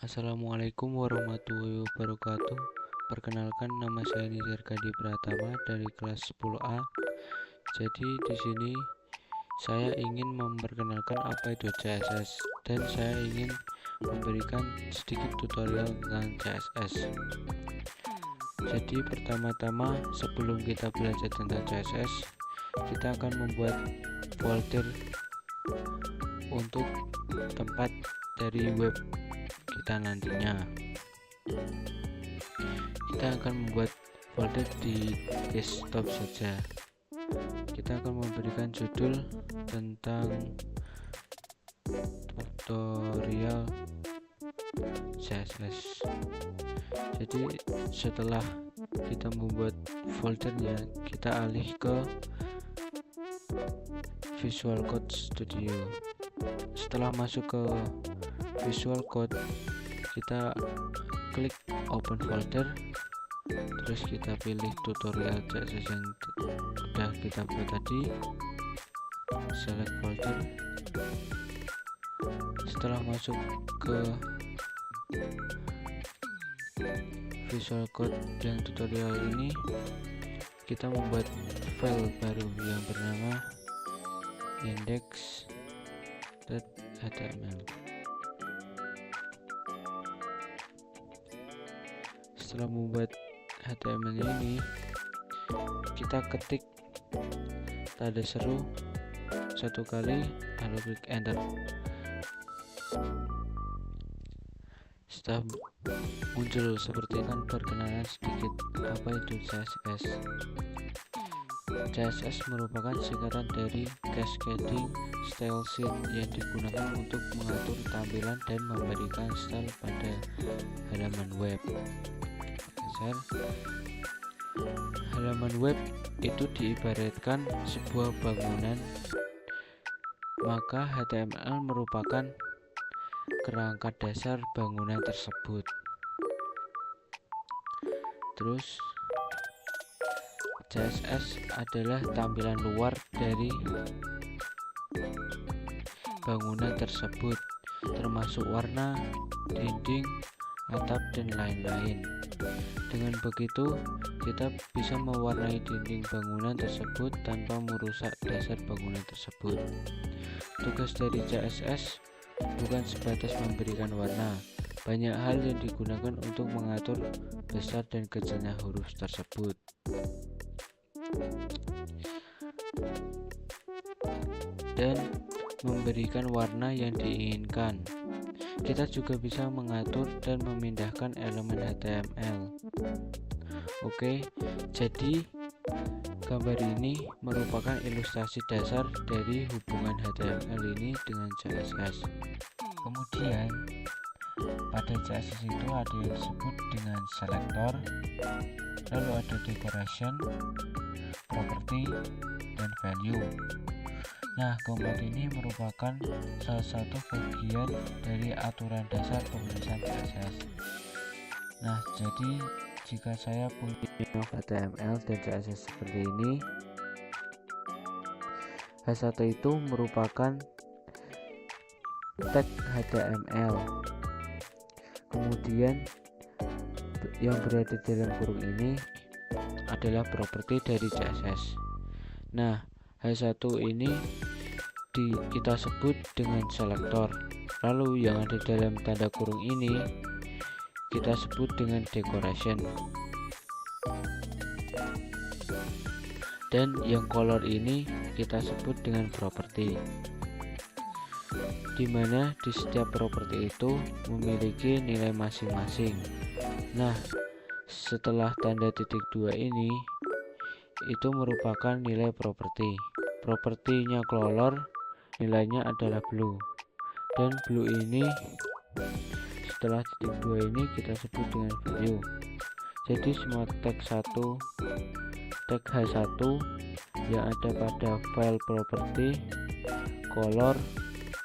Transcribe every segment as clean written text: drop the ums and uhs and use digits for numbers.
Assalamualaikum warahmatullahi wabarakatuh. Perkenalkan, nama saya Nizar Gadi Pratama dari kelas 10A. Jadi di sini saya ingin memperkenalkan apa itu CSS dan saya ingin memberikan sedikit tutorial tentang CSS. Jadi pertama-tama sebelum kita belajar tentang CSS, kita akan membuat folder untuk tempat dari web kita nantinya. Kita akan membuat folder di desktop saja. Kita akan memberikan judul tentang tutorial CSS. Jadi setelah kita membuat foldernya, kita alih ke Visual Code Studio. Setelah masuk ke Visual Code, kita klik open folder, terus kita pilih tutorial CSS yang sudah kita buat tadi, select folder. Setelah masuk ke Visual Code yang tutorial ini, kita membuat file baru yang bernama index.html. Setelah membuat HTML ini, kita ketik tanda seru satu kali, lalu klik enter. Setelah muncul seperti kan, perkenalan sedikit apa itu CSS. CSS merupakan singkatan dari Cascading Style Sheet yang digunakan untuk mengatur tampilan dan memberikan style pada halaman web. Halaman web itu diibaratkan sebuah bangunan, maka HTML merupakan kerangka dasar bangunan tersebut. Terus CSS adalah tampilan luar dari bangunan tersebut, termasuk warna, dinding, atap, dan lain-lain. Dengan begitu, kita bisa mewarnai dinding bangunan tersebut tanpa merusak dasar bangunan tersebut. Tugas dari CSS bukan sebatas memberikan warna. Banyak hal yang digunakan untuk mengatur besar dan kecilnya huruf tersebut. Dan memberikan warna yang diinginkan. Kita juga bisa mengatur dan memindahkan elemen HTML. Oke, jadi gambar ini merupakan ilustrasi dasar dari hubungan HTML ini dengan CSS. Kemudian pada CSS itu ada yang disebut dengan selector, lalu ada decoration, property, dan value. Nah, keempat ini merupakan salah satu bagian dari aturan dasar penulisan CSS. Nah, jadi jika saya punya HTML dan CSS seperti ini, H1 itu merupakan tag HTML. Kemudian yang berada dalam kurung ini adalah properti dari CSS. Nah, H1 ini kita sebut dengan selektor. Lalu yang ada dalam tanda kurung ini kita sebut dengan decoration. Dan yang color ini kita sebut dengan property. Dimana di setiap properti itu memiliki nilai masing-masing. Nah, setelah tanda titik 2 ini itu merupakan nilai properti. Propertinya color, nilainya adalah blue. Dan blue ini setelah titik 2 ini kita sebut dengan value. Jadi semua tag H1 yang ada pada file property color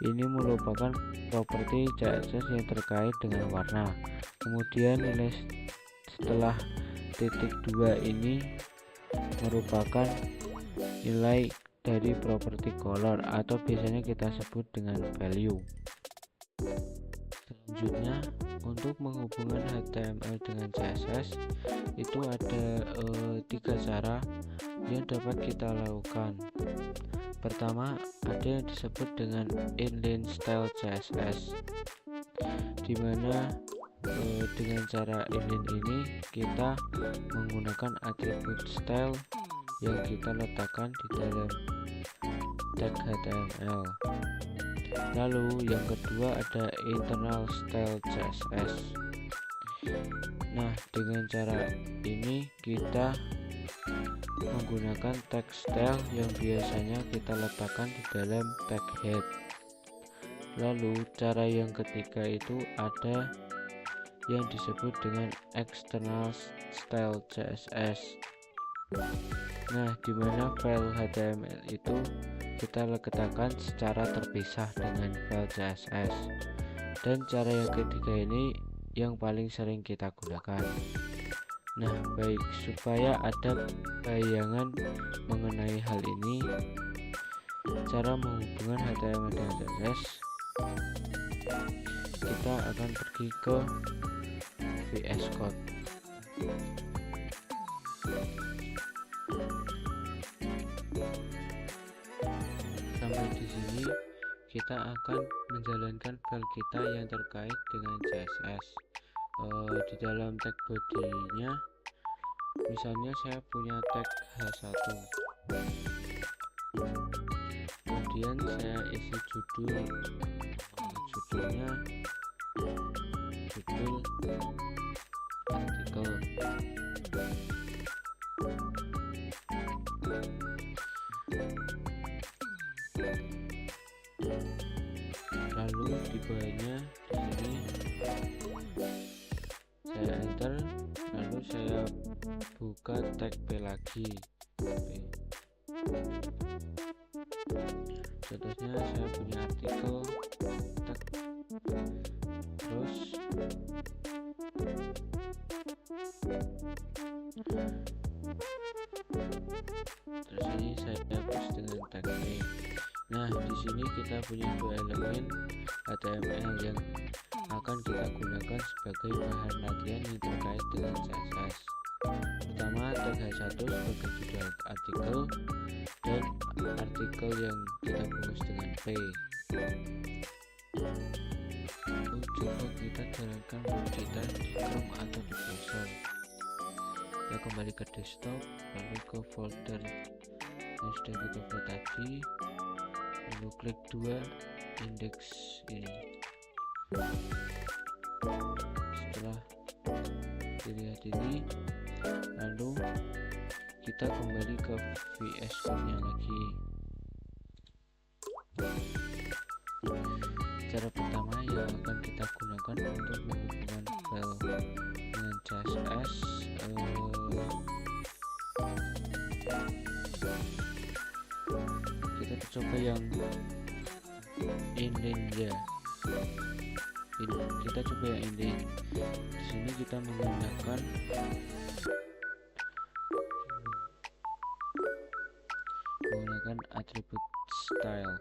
ini merupakan properti CSS yang terkait dengan warna. Kemudian nilai setelah titik 2 ini merupakan nilai dari properti color atau biasanya kita sebut dengan value. Selanjutnya, untuk menghubungkan HTML dengan CSS itu ada 3 cara yang dapat kita lakukan. Pertama, ada yang disebut dengan inline style CSS, dimana dengan cara inline ini kita menggunakan atribut style yang kita letakkan di dalam tag HTML. Lalu yang kedua ada internal style CSS. Nah, dengan cara ini kita menggunakan tag style yang biasanya kita letakkan di dalam tag head. Lalu cara yang ketiga itu ada yang disebut dengan external style CSS. Nah, dimana file HTML itu kita letakkan secara terpisah dengan file CSS. Dan cara yang ketiga ini yang paling sering kita gunakan. Nah, baik, supaya ada bayangan mengenai hal ini, cara menghubungkan HTML dengan CSS, kita akan pergi ke VS Code. Sampai di sini kita akan menjalankan file kita yang terkait dengan CSS. Di dalam tag body-nya, misalnya saya punya tag H1, kemudian saya isi judulnya judul artikel. Lalu di bawahnya di sini saya enter, lalu saya buka tag P lagi. Contohnya saya punya artikel tag, terus ini saya hapus dengan tag P. Nah, di sini kita punya dua elemen HTML yang akan kita gunakan sebagai bahan latihan yang terkait dengan CSS. Pertama, tag H1 sebagai judul artikel dan artikel yang kita bungkus dengan P. Coba kita jalankan web kita di Chrome atau di browser. Kita kembali ke desktop, lalu ke folder yang sudah kita buat tadi, lalu klik 2 indeks ini. Setelah dilihat ini, lalu kita kembali ke VS Code nya lagi. Cara pertama yang akan kita gunakan untuk menghubungkan file dengan CSS, kita coba yang inline ya. Kita coba yang inline. Di sini kita menggunakan atribut style.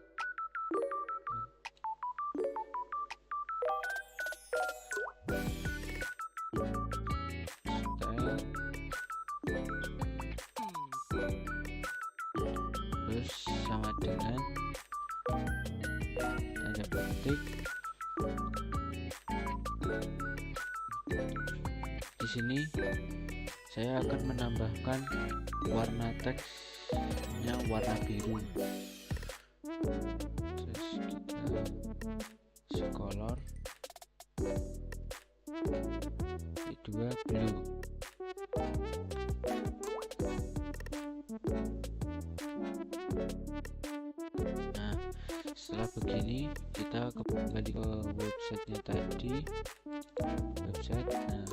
Terus sama dengan tanda petik. Di sini saya akan menambahkan warna teksnya warna biru. Terus kita isi color kedua blue. Nah, setelah begini kita kembali ke websitenya tadi. Nah,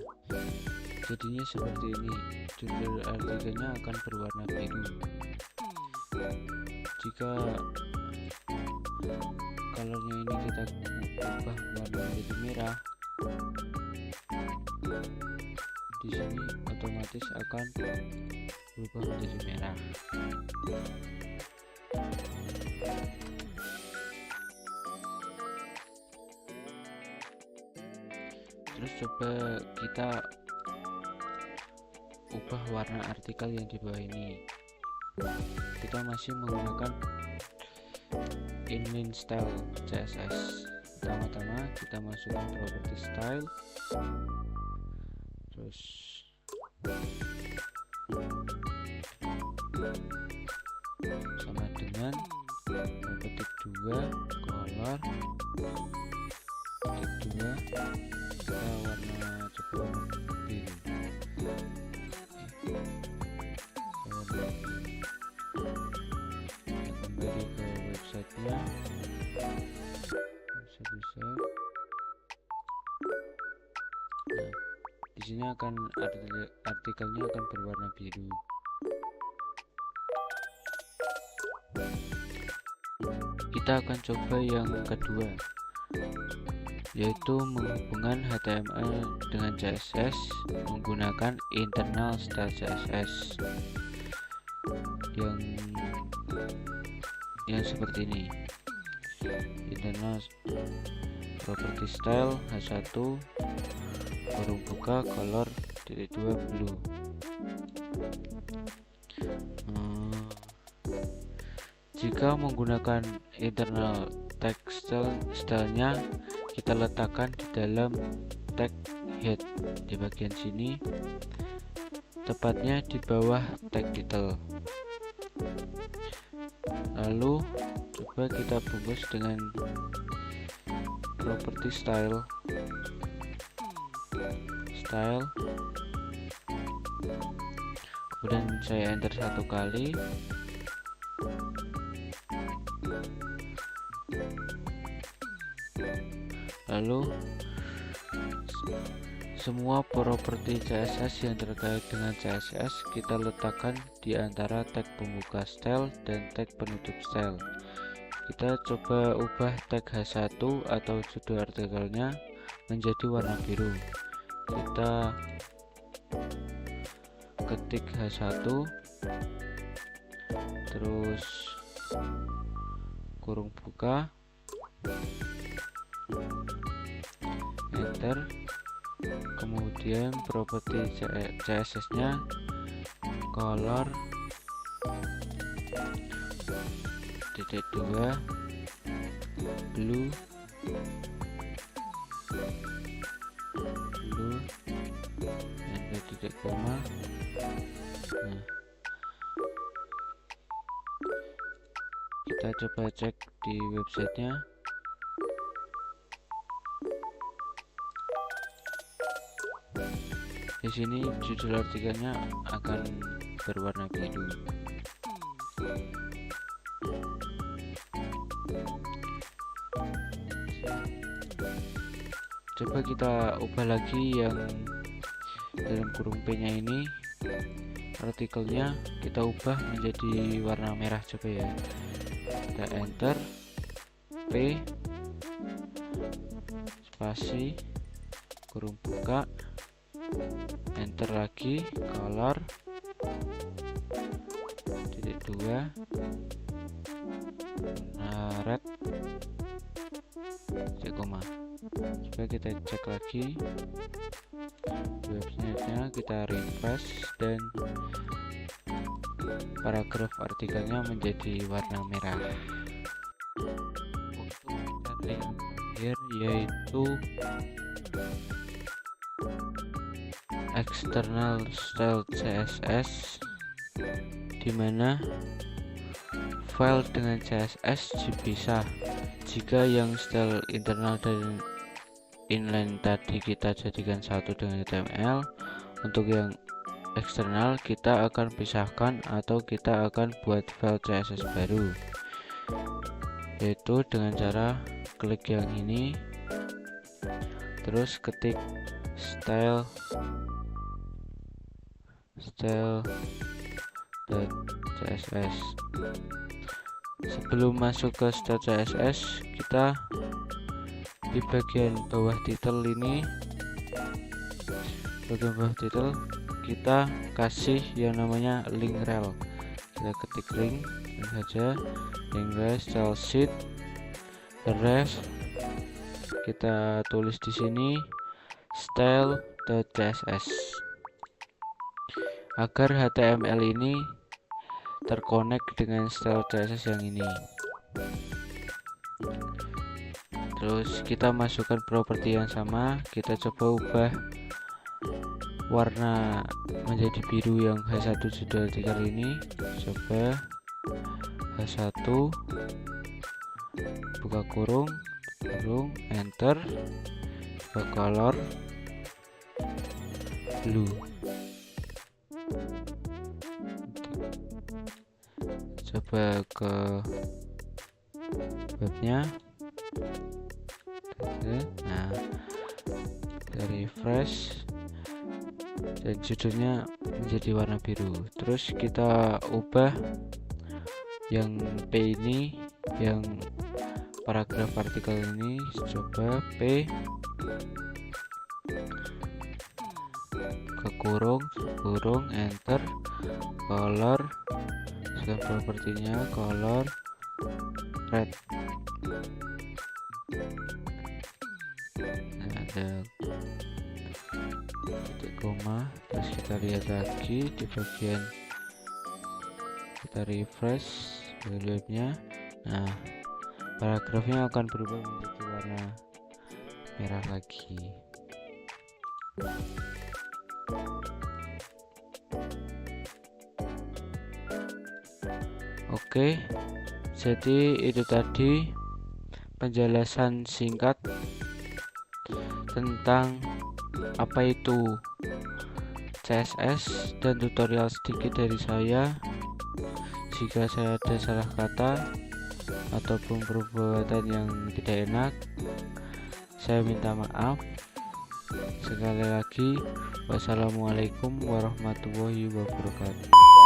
jadinya seperti ini. Judul artikelnya akan berwarna biru. Jika colornya ini kita ubah warna menjadi merah, di sini otomatis akan berubah menjadi merah. coba kita ubah warna artikel yang di bawah ini. Kita masih menggunakan inline style CSS. Pertama-tama kita masukkan property style, terus sama dengan petik 2 color, petik 2 kita warna coba biru. Kita kembali ke websitenya, bisa. Nah, di sini akan artikelnya akan berwarna biru. Kita akan coba yang kedua, yaitu menghubungkan HTML dengan CSS menggunakan internal style CSS yang seperti ini. Internal property style H1 kurung buka color .2 blue. Jika menggunakan internal text stylenya, kita letakkan di dalam tag head di bagian sini, tepatnya di bawah tag title. Lalu coba kita bungkus dengan property style, kemudian saya enter satu kali. Lalu semua properti CSS yang terkait dengan CSS kita letakkan di antara tag pembuka style dan tag penutup style. Kita coba ubah tag H1 atau judul artikelnya menjadi warna biru. Kita ketik H1, terus kurung buka, enter, kemudian properti CSS nya color .2 blue dan titik koma. Nah, kita coba cek di websitenya. Di sini judul artikelnya akan berwarna biru. Coba kita ubah lagi yang dalam kurung P nya ini, artikelnya kita ubah menjadi warna merah. Coba ya, kita enter P spasi kurung buka, enter lagi color .2 red titik koma. Coba kita cek lagi websitenya, kita refresh dan paragraf artikelnya menjadi warna merah. Untuk yang terakhir yaitu external style CSS, dimana file dengan CSS dipisah. Jika yang style internal dan inline tadi kita jadikan satu dengan HTML, untuk yang eksternal kita akan pisahkan atau kita akan buat file CSS baru, yaitu dengan cara klik yang ini, terus ketik style.css. Sebelum masuk ke style CSS, kita di bagian bawah title ini, bagian bawah title kita kasih yang namanya link rel. Kita ketik link saja, link rel style sheet, the rest kita tulis di sini style.css agar HTML ini terkonek dengan style CSS yang ini. Terus kita masukkan properti yang sama, kita coba ubah warna menjadi biru yang H1 sudah dikali ini. Coba H1 buka kurung, enter, ke color blue. Coba ke webnya. Nah, kita refresh dan judulnya menjadi warna biru. Terus kita ubah yang P ini, yang paragraf artikel ini, coba P ke kurung, enter, color, sekarang propertinya color red. Nah, ada titik koma. Terus kita lihat lagi di bagian, kita refresh webnya. Nah, paragrafnya akan berubah menjadi warna merah lagi. Oke, jadi itu tadi penjelasan singkat tentang apa itu CSS dan tutorial sedikit dari saya. Jika saya ada salah kata ataupun perbuatan yang tidak enak, saya minta maaf. Sekali lagi, wassalamualaikum warahmatullahi wabarakatuh.